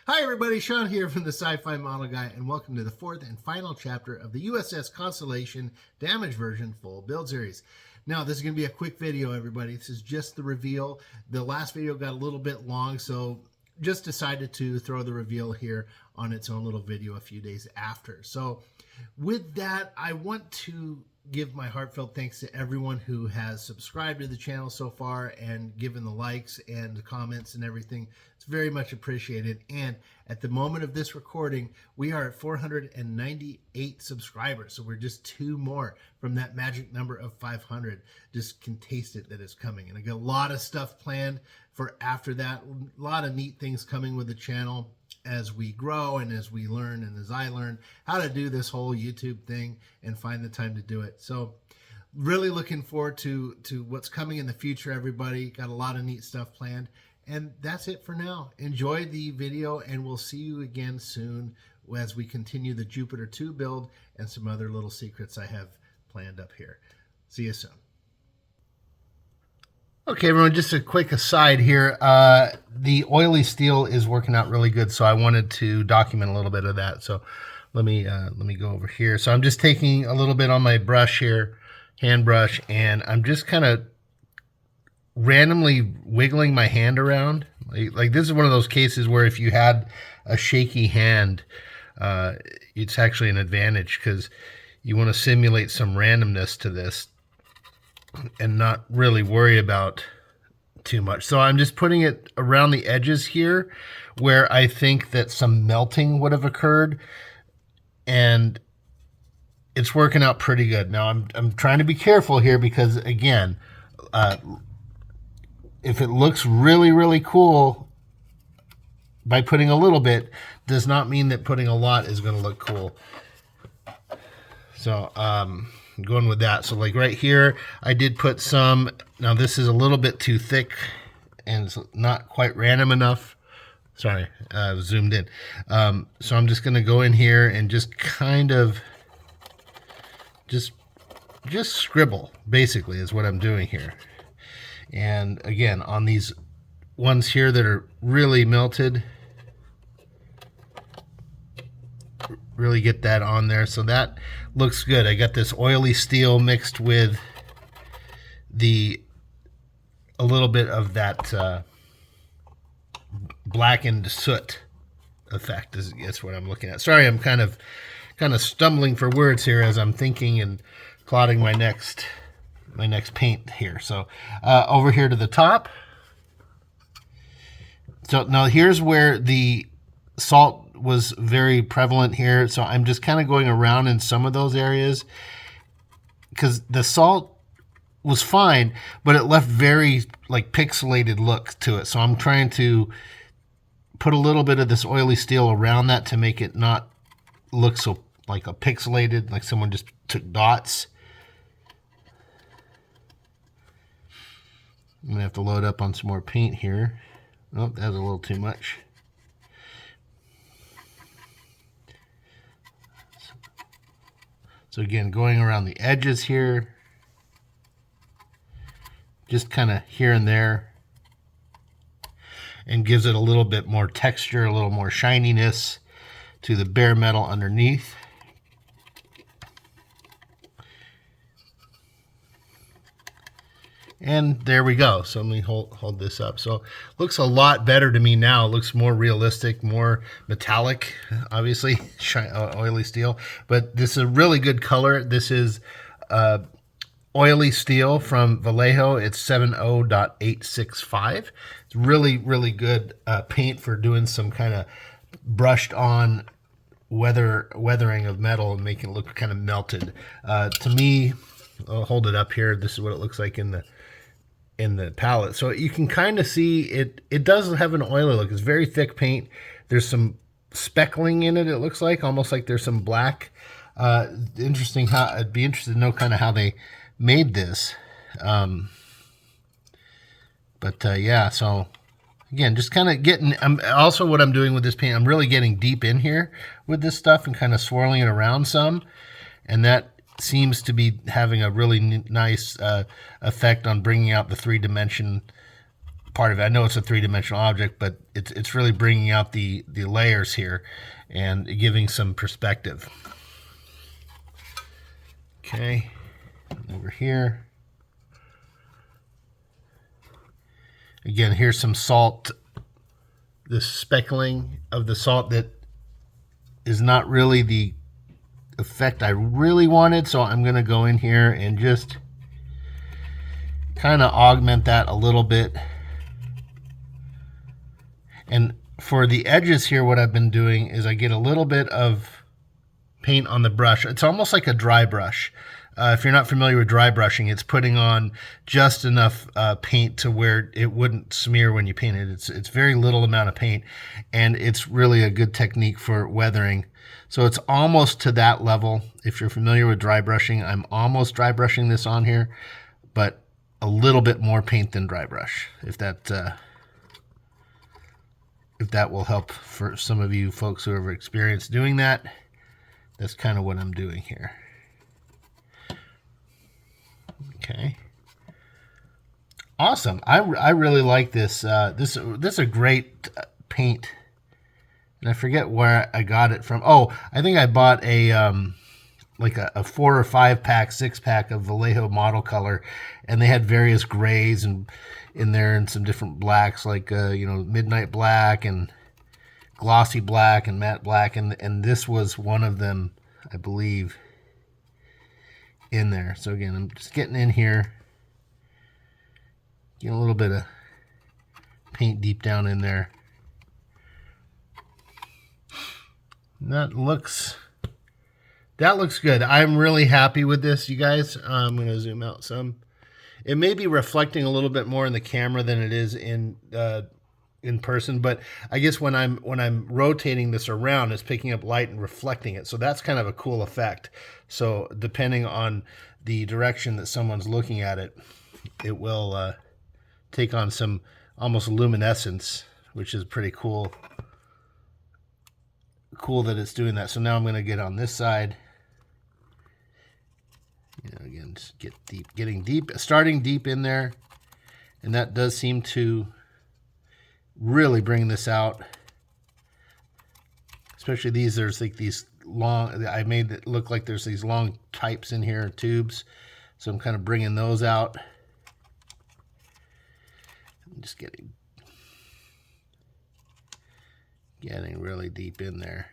Hi everybody, Shawn here from the Sci-Fi Model Guy, and welcome to the fourth and final chapter of the USS Constellation Damage Version Full Build Series. Now, this is going to be a quick video, everybody. This is just the reveal. The last video got a little bit long, so just decided to throw the reveal here on its own little video a few days after. So with that, I want to give my heartfelt thanks to everyone who has subscribed to the channel so far and given the likes and the comments and everything. It's very much appreciated. And at the moment of this recording, we are at 498 subscribers. So we're just 2 more from that magic number of 500. Just can taste it that it's coming. And I got a lot of stuff planned for after that. A lot of neat things coming with the channel as we grow and as we learn and as I learn how to do this whole YouTube thing and find the time to do it. So really looking forward to what's coming in the future, everybody. Got a lot of neat stuff planned. And that's it for now. Enjoy the video, and we'll see you again soon as we continue the Jupiter 2 build and some other little secrets I have planned up here. See you soon. Okay, everyone, just a quick aside here. The oily steel is working out really good, so I wanted to document a little bit of that. So let me go over here. So I'm just taking a little bit on my brush here, hand brush, and I'm just kind of randomly wiggling my hand around. Like this is one of those cases where if you had a shaky hand, it's actually an advantage because you want to simulate some randomness to this and not really worry about too much. So I'm just putting it around the edges here where I think that some melting would have occurred, and it's working out pretty good. Now I'm trying to be careful here because, again, if it looks really, really cool by putting a little bit, does not mean that putting a lot is going to look cool. So going with that. So like right here, I did put some. Now this is a little bit too thick and it's not quite random enough. Sorry, zoomed in. So I'm just going to go in here and just kind of just scribble, basically, is what I'm doing here. And again, on these ones here that are really melted, really get that on there. So that looks good. I got this oily steel mixed with a little bit of that blackened soot effect is what I'm looking at. Sorry, I'm kind of stumbling for words here as I'm thinking and plotting my next paint here. So over here to the top. So now here's where the salt was very prevalent here. So I'm just kind of going around in some of those areas because the salt was fine, but it left very like pixelated look to it. So I'm trying to put a little bit of this oily steel around that to make it not look so like a pixelated, like someone just took dots. I'm gonna have to load up on some more paint here. Oh, that was a little too much. So again, going around the edges here, just kind of here and there, and gives it a little bit more texture, a little more shininess to the bare metal underneath. And there we go. So let me hold this up. So it looks a lot better to me now. It looks more realistic, more metallic, obviously, oily steel. But this is a really good color. This is oily steel from Vallejo. It's 70.865. It's really, really good paint for doing some kind of brushed on weathering of metal and making it look kind of melted. To me, I'll hold it up here. This is what it looks like in the palette. So you can kind of see it does have an oily look. It's very thick paint. There's some speckling in it, it looks like, almost like there's some black. Interesting how I'd be interested to know kind of how they made this. Yeah, so again, just kind of getting, also what I'm doing with this paint, I'm really getting deep in here with this stuff and kind of swirling it around some, and that seems to be having a really nice effect on bringing out the 3-dimension part of it. I know it's a three-dimensional object, but it's really bringing out the layers here and giving some perspective. Okay, over here. Again, here's some salt, the speckling of the salt that is not really the effect I really wanted, so I'm going to go in here and just kind of augment that a little bit. And for the edges here, what I've been doing is I get a little bit of paint on the brush. It's almost like a dry brush. If you're not familiar with dry brushing, it's putting on just enough paint to where it wouldn't smear when you paint it. It's very little amount of paint, and it's really a good technique for weathering. So it's almost to that level. If you're familiar with dry brushing, I'm almost dry brushing this on here, but a little bit more paint than dry brush, if that will help for some of you folks who have experienced doing that. That's kind of what I'm doing here. Okay. Awesome. I really like this. This is a great paint. And I forget where I got it from. Oh, I think I bought a like a 4 or 5 pack, 6 pack of Vallejo model color, and they had various grays and in there and some different blacks, like midnight black and glossy black and matte black, and this was one of them, I believe, in there. So again, I'm just getting in here, getting a little bit of paint deep down in there. And that looks good. I'm really happy with this, you guys. I'm going to zoom out some. It may be reflecting a little bit more in the camera than it is in person, but I guess when I'm rotating this around, it's picking up light and reflecting it. So that's kind of a cool effect. So depending on the direction that someone's looking at it, it will take on some almost luminescence, which is pretty cool. Cool that it's doing that. So now I'm going to get on this side. Again, just getting deep, starting deep in there, and that does seem to really bring this out. Especially these, there's like these long, I made it look like there's these long types in here, tubes, so I'm kind of bringing those out. I'm just getting really deep in there.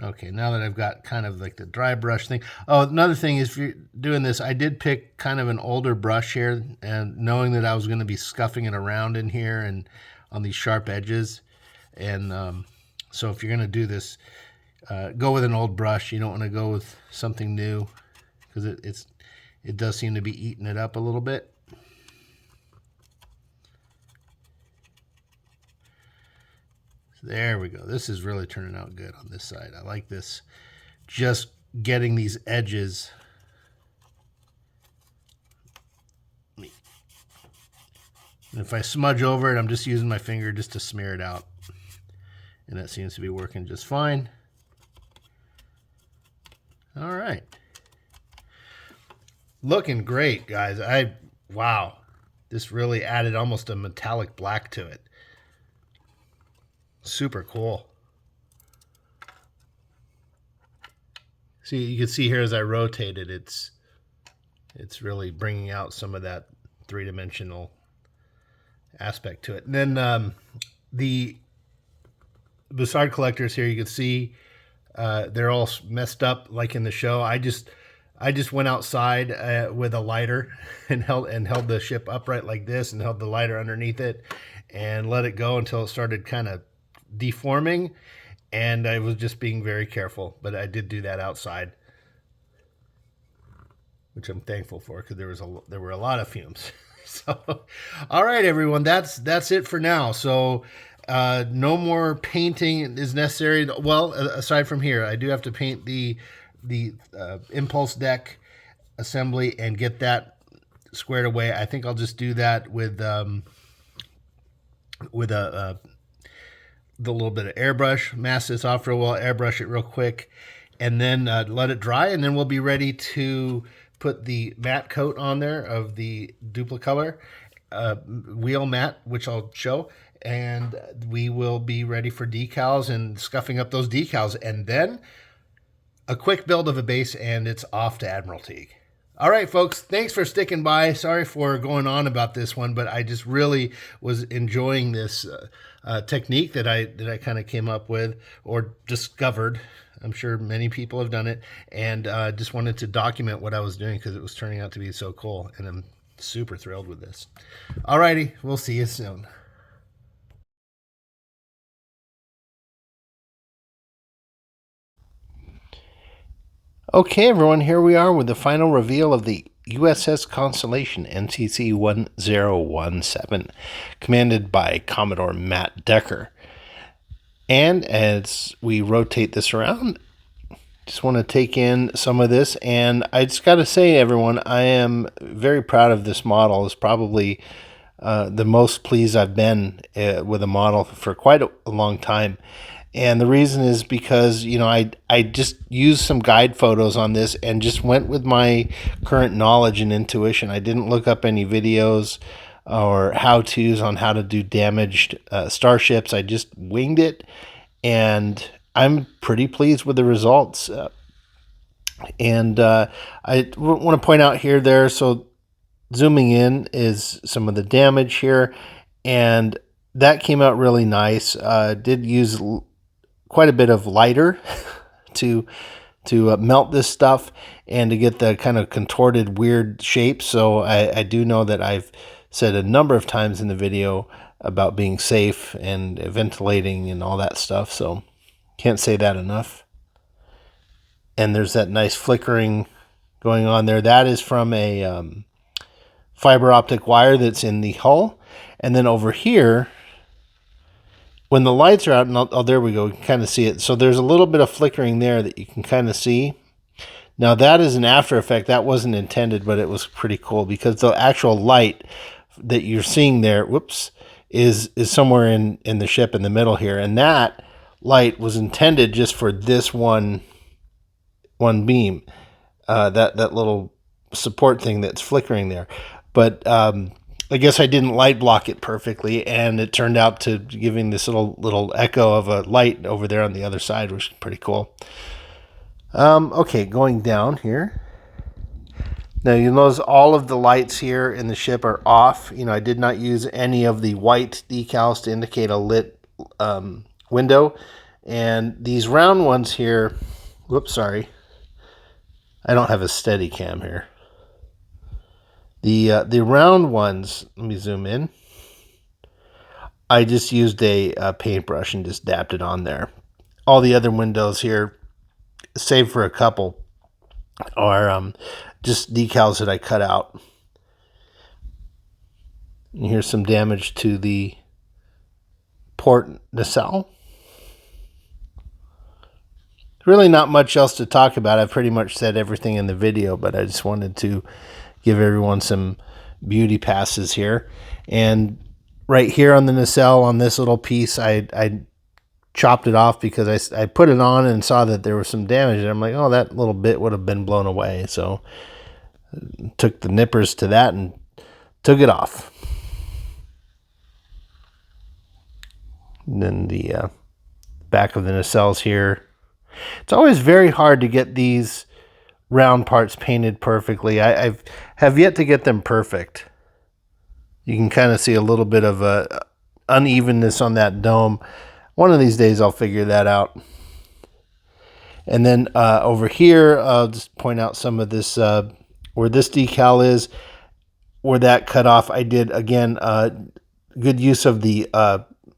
Okay, now that I've got kind of like the dry brush thing. Oh, another thing is, if you're doing this, I did pick kind of an older brush here, and knowing that I was going to be scuffing it around in here and on these sharp edges. And so if you're going to do this, go with an old brush. You don't want to go with something new, because it does seem to be eating it up a little bit. There we go. This is really turning out good on this side. I like this. Just getting these edges. And if I smudge over it, I'm just using my finger just to smear it out. And that seems to be working just fine. All right. Looking great, guys. Wow. This really added almost a metallic black to it. Super cool. See, you can see here as I rotate it, it's really bringing out some of that three-dimensional aspect to it. And then the side collectors here, you can see they're all messed up like in the show. I just went outside with a lighter and held the ship upright like this, and held the lighter underneath it and let it go until it started kind of deforming, and I was just being very careful, but I did do that outside, which I'm thankful for, because there were a lot of fumes. So all right, everyone, that's it for now. So no more painting is necessary. Well, aside from here, I do have to paint the impulse deck assembly and get that squared away. I think I'll just do that with the little bit of airbrush, mask this off real well, airbrush it real quick, and then let it dry, and then we'll be ready to put the matte coat on there of the Duplicolor. wheel mat, which I'll show, and we will be ready for decals and scuffing up those decals, and then a quick build of a base, and it's off to Admiralty. All right, folks, thanks for sticking by. Sorry for going on about this one, but I just really was enjoying this technique that I kind of came up with or discovered. I'm sure many people have done it, and just wanted to document what I was doing because it was turning out to be so cool, and I'm super thrilled with this. All righty, we'll see you soon. Okay, everyone, here we are with the final reveal of the USS Constellation NCC 1017, commanded by Commodore Matt Decker. And as we rotate this around, just want to take in some of this. And I just got to say, everyone, I am very proud of this model. It's probably the most pleased I've been with a model for quite a long time. And the reason is because, you know, I just used some guide photos on this and just went with my current knowledge and intuition. I didn't look up any videos or how-tos on how to do damaged starships. I just winged it, and I'm pretty pleased with the results. I want to point out here there, so zooming in is some of the damage here, and that came out really nice. Did use quite a bit of lighter to melt this stuff and to get the kind of contorted weird shape. So I do know that I've said a number of times in the video about being safe and ventilating and all that stuff, so can't say that enough. And there's that nice flickering going on there. That is from a fiber optic wire that's in the hull. And then over here, when the lights are out, and there we go, you can kind of see it. So there's a little bit of flickering there that you can kind of see. Now that is an after effect. That wasn't intended, but it was pretty cool because the actual light that you're seeing there, whoops, is somewhere in the ship in the middle here. And that light was intended just for this one beam, that little support thing that's flickering there. But I guess I didn't light block it perfectly, and it turned out to giving this little echo of a light over there on the other side, which is pretty cool. Okay, going down here. Now you'll notice all of the lights here in the ship are off. You know, I did not use any of the white decals to indicate a lit window. And these round ones here, whoops, sorry. I don't have a steady cam here. The round ones, let me zoom in. I just used a paintbrush and just dabbed it on there. All the other windows here, save for a couple, are just decals that I cut out. And here's some damage to the port nacelle. Really not much else to talk about. I've pretty much said everything in the video, but I just wanted to give everyone some beauty passes here. And right here on the nacelle, on this little piece, I chopped it off because I put it on and saw that there was some damage. And I'm like, oh, that little bit would have been blown away. So I took the nippers to that and took it off. And then the back of the nacelles here. It's always very hard to get these round parts painted perfectly. I have yet to get them perfect. You can kind of see a little bit of a unevenness on that dome. One of these days I'll figure that out. And then over here, I'll just point out some of this, where this decal is, where that cut off. I did, again, good use of the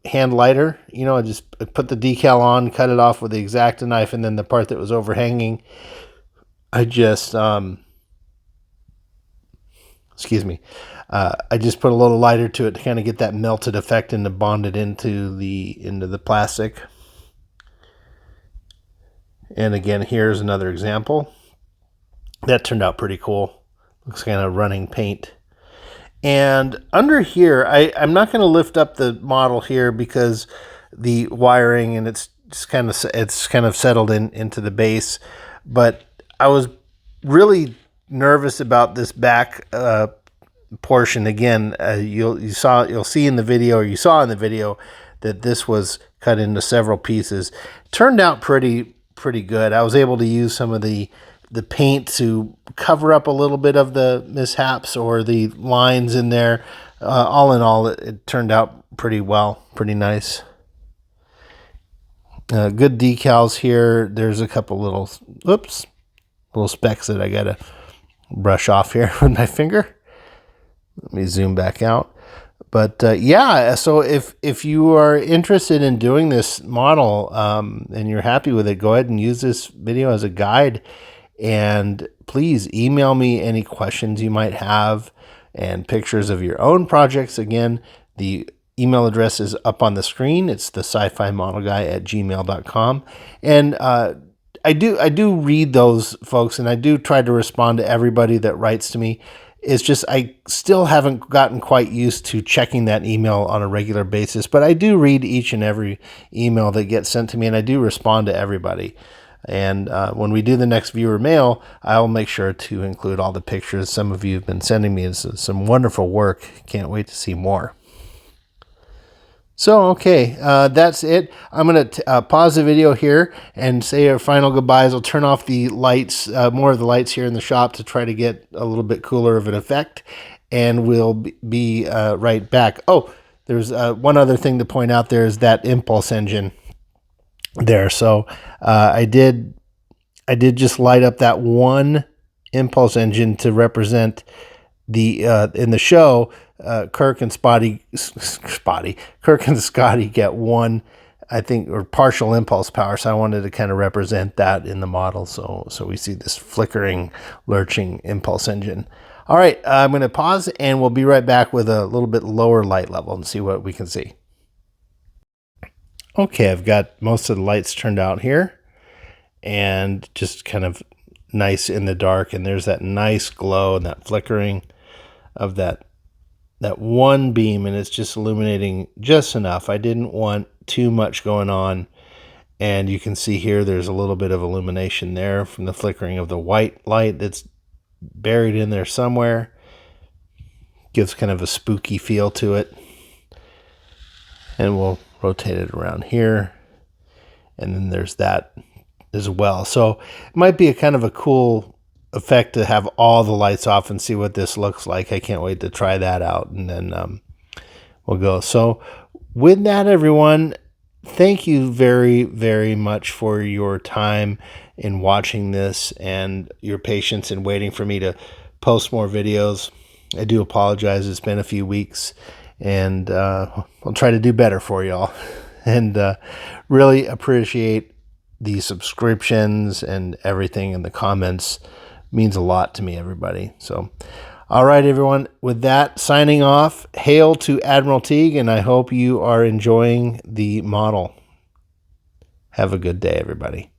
hand lighter. You know, I just put the decal on, cut it off with the X-Acto knife, and then the part that was overhanging, I just, excuse me, I just put a little lighter to it to kind of get that melted effect and to bond it into the plastic. And again, here's another example. That turned out pretty cool. Looks kind of running paint. And under here, I'm not going to lift up the model here because the wiring and it's kind of settled into the base. But I was really nervous about this back portion again, you'll see in the video, or you saw in the video, that this was cut into several pieces. Turned out pretty good. I was able to use some of the paint to cover up a little bit of the mishaps or the lines in there. All in all, it turned out pretty well, pretty nice. Good decals here. There's a couple little specks that I gotta brush off here with my finger. Let me zoom back out. But yeah, so if you are interested in doing this model and you're happy with it, go ahead and use this video as a guide. And please email me any questions you might have and pictures of your own projects. Again, the email address is up on the screen. It's the sci-fi-modelguy@gmail.com. And I do read those, folks, and I do try to respond to everybody that writes to me. It's just I still haven't gotten quite used to checking that email on a regular basis, but I do read each and every email that gets sent to me, and I do respond to everybody. And when we do the next viewer mail, I'll make sure to include all the pictures some of you have been sending me. It's some wonderful work. Can't wait to see more. So, okay, that's it. I'm going to pause the video here and say our final goodbyes. I'll turn off the lights, more of the lights here in the shop to try to get a little bit cooler of an effect, and we'll be right back. Oh, there's one other thing to point out. There is that impulse engine there. So I did just light up that one impulse engine to represent the in the show. Kirk and Scotty get one, I think, or partial impulse power. So I wanted to kind of represent that in the model. So we see this flickering, lurching impulse engine. All right, I'm going to pause and we'll be right back with a little bit lower light level and see what we can see. Okay, I've got most of the lights turned out here and just kind of nice in the dark. And there's that nice glow and that flickering of that one beam, and it's just illuminating just enough. I didn't want too much going on. And you can see here there's a little bit of illumination there from the flickering of the white light that's buried in there somewhere. Gives kind of a spooky feel to it. And we'll rotate it around here. And then there's that as well. So it might be a kind of a cool effect to have all the lights off and see what this looks like. I can't wait to try that out, and then we'll go. So with that, everyone, thank you very, very much for your time in watching this and your patience in waiting for me to post more videos. I do apologize. It's been a few weeks, and I'll try to do better for y'all. And really appreciate the subscriptions and everything in the comments. Means a lot to me, everybody. So, all right, everyone. With that, signing off. Hail to Admiral Teague, and I hope you are enjoying the model. Have a good day, everybody.